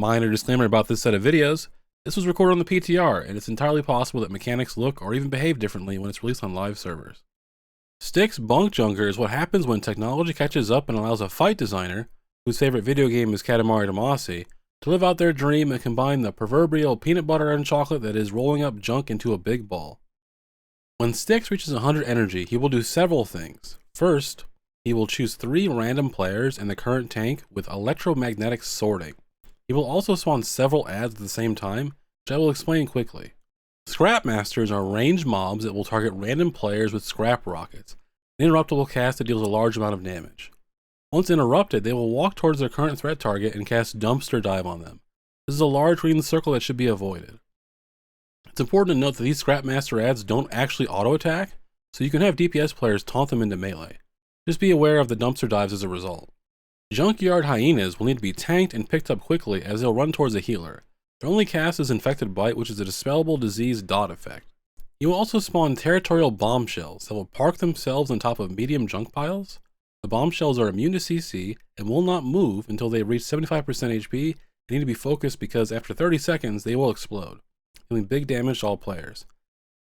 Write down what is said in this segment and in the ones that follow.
Minor disclaimer about this set of videos. This was recorded on the PTR, and it's entirely possible that mechanics look or even behave differently when it's released on live servers. Stix Bunkjunker is what happens when technology catches up and allows a fight designer, whose favorite video game is Katamari Damacy, to live out their dream and combine the proverbial peanut butter and chocolate that is rolling up junk into a big ball. When Stix reaches 100 energy, he will do several things. First, he will choose 3 random players in the current tank with electromagnetic sorting. He will also spawn several adds at the same time, which I will explain quickly. Scrap Masters are ranged mobs that will target random players with scrap rockets, an interruptible cast that deals a large amount of damage. Once interrupted, they will walk towards their current threat target and cast Dumpster Dive on them. This is a large green circle that should be avoided. It's important to note that these Scrap Master adds don't actually auto-attack, so you can have DPS players taunt them into melee. Just be aware of the Dumpster Dives as a result. Junkyard Hyenas will need to be tanked and picked up quickly as they'll run towards a healer. Their only cast is Infected Bite, which is a dispellable disease dot effect. You will also spawn territorial bombshells that will park themselves on top of medium junk piles. The bombshells are immune to CC and will not move until they reach 75% HP and need to be focused because after 30 seconds they will explode, dealing big damage to all players.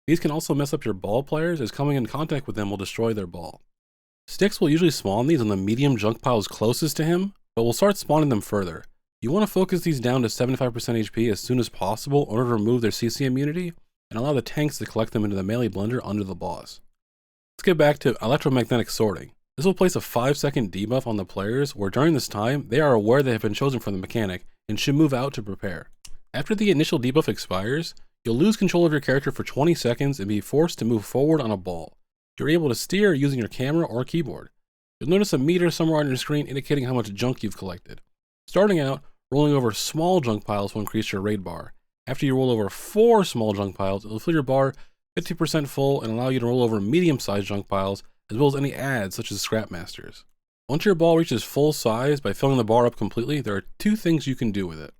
These can also mess up your ball players, as coming in contact with them will destroy their ball. Stix will usually spawn these on the medium junk piles closest to him, but will start spawning them further. You want to focus these down to 75% HP as soon as possible in order to remove their CC immunity and allow the tanks to collect them into the melee blender under the boss. Let's get back to electromagnetic sorting. This will place a 5-second debuff on the players where during this time they are aware they have been chosen for the mechanic and should move out to prepare. After the initial debuff expires, you'll lose control of your character for 20 seconds and be forced to move forward on a ball. You're able to steer using your camera or keyboard. You'll notice a meter somewhere on your screen indicating how much junk you've collected. Starting out, rolling over small junk piles will increase your raid bar. After you roll over 4 small junk piles, it will fill your bar 50% full and allow you to roll over medium-sized junk piles, as well as any adds such as Scrap Masters. Once your ball reaches full size by filling the bar up completely, there are 2 things you can do with it.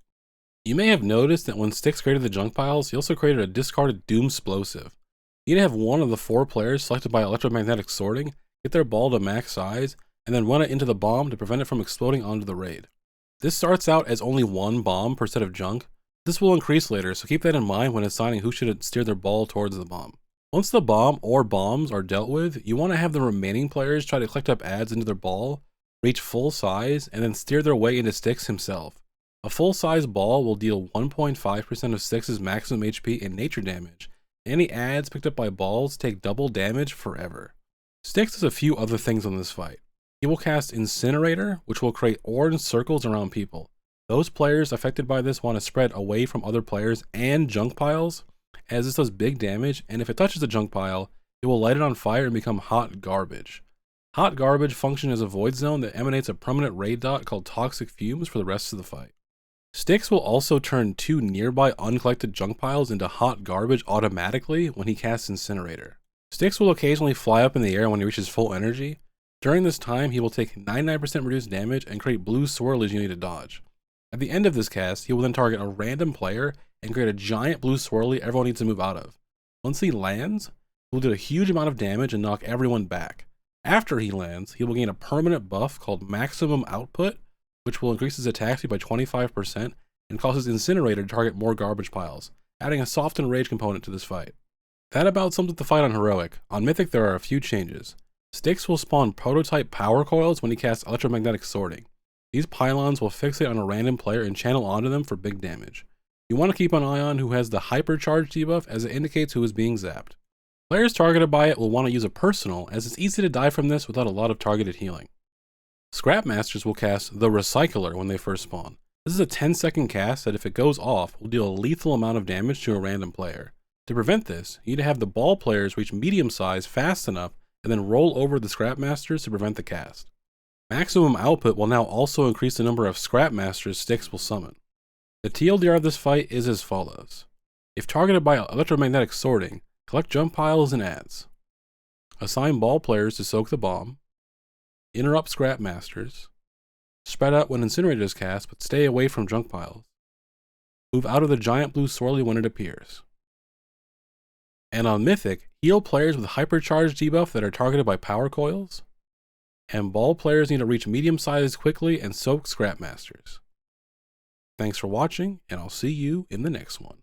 You may have noticed that when Stix created the junk piles, he also created a discarded Doomsplosive. You need to have one of the 4 players selected by electromagnetic sorting get their ball to max size, and then run it into the bomb to prevent it from exploding onto the raid. This starts out as only 1 bomb per set of junk. This will increase later, so keep that in mind when deciding who should steer their ball towards the bomb. Once the bomb or bombs are dealt with, you want to have the remaining players try to collect up adds into their ball, reach full size, and then steer their way into Stix himself. A full size ball will deal 1.5% of Stix's maximum HP and nature damage. Any adds picked up by balls take double damage forever. Stix does a few other things on this fight. He will cast Incinerator, which will create orange circles around people. Those players affected by this want to spread away from other players and junk piles, as this does big damage, and if it touches a junk pile, it will light it on fire and become hot garbage. Hot garbage functions as a void zone that emanates a permanent raid dot called Toxic Fumes for the rest of the fight. Stix will also turn 2 nearby uncollected junk piles into hot garbage automatically when he casts Incinerator. Stix will occasionally fly up in the air when he reaches full energy. During this time, he will take 99% reduced damage and create blue swirlies you need to dodge. At the end of this cast, he will then target a random player and create a giant blue swirly everyone needs to move out of. Once he lands, he will do a huge amount of damage and knock everyone back. After he lands, he will gain a permanent buff called Maximum Output, which will increase his attack speed by 25% and causes Incinerator to target more garbage piles, adding a soften rage component to this fight. That about sums up the fight on Heroic. On Mythic there are a few changes. Stix will spawn prototype power coils when he casts electromagnetic sorting. These pylons will fixate on a random player and channel onto them for big damage. You want to keep an eye on who has the hypercharge debuff, as it indicates who is being zapped. Players targeted by it will want to use a personal, as it's easy to die from this without a lot of targeted healing. Scrap Masters will cast the Recycler when they first spawn. This is a 10-second cast that if it goes off will deal a lethal amount of damage to a random player. To prevent this, you need to have the ball players reach medium size fast enough and then roll over the Scrap Masters to prevent the cast. Maximum Output will now also increase the number of Scrap Masters Stix will summon. The TLDR of this fight is as follows. If targeted by electromagnetic sorting, collect jump piles and adds. Assign ball players to soak the bomb. Interrupt Scrap Masters. Spread out when Incinerator is cast, but stay away from junk piles. Move out of the giant blue swirly when it appears. And on Mythic, heal players with hypercharge debuff that are targeted by power coils. And ball players need to reach medium size quickly and soak Scrap Masters. Thanks for watching, and I'll see you in the next one.